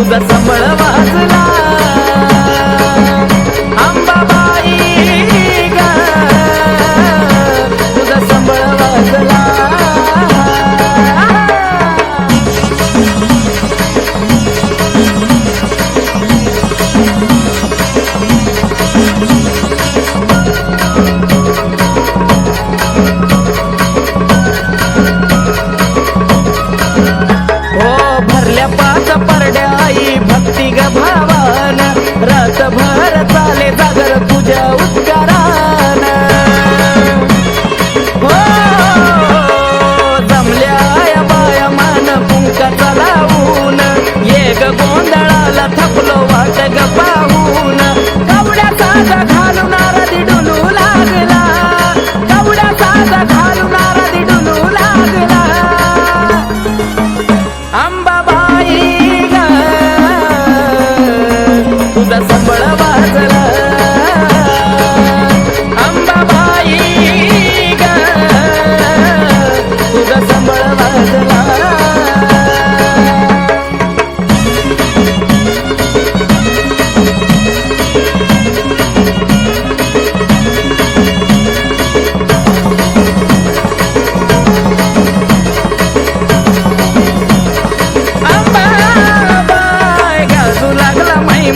तुझा संबळ वाजला अंबाबाई ग तुझा संबळ वाजला पाच परड्या आई भक्ती ग भावान रातभर चाले जागर तुझ्या उद्गारान हो जमल्या या बाया मान कुंकाचा लावून ये ग गोंधळाला थकलो वाट ग पाहून कवड्याचा ग घालून आरती डुलू लागला कवड्याचा ग घालून आरती डुलू लागला तुझा संबळ वाजला अंबाबाई ग तुझा संबळ वाजला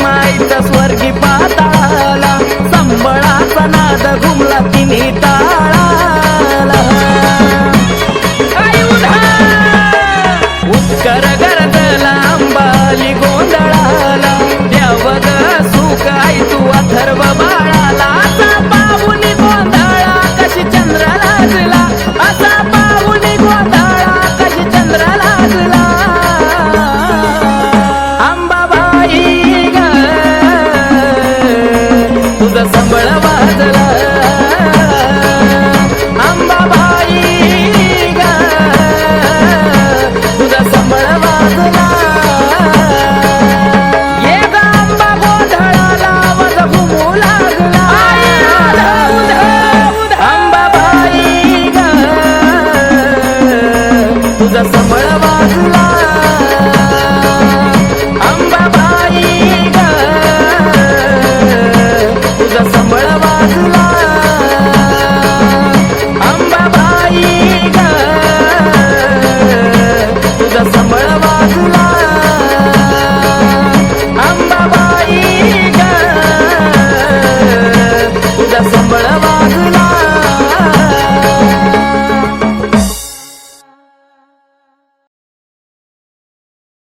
माईचा स्वर्गी पाताळाला संबळाचा नाद घुमला तिन्ही ताळाला उत्कर गरजला अंबाली गोंधळाला द्यावग सुख आई तू अथर्व बाळाला असा पाहुनी गोंधळा कशी चंद्र लागला असा पाहुनी गोंधळा कशी चंद्र लागला तुझा संबळ वाजला अंबाबाई ग तुझा संबळ वाजला ये ग अंबा गोंधळाला वज घुमू लागला अंबाबाई ग तुझा संबळ वाजला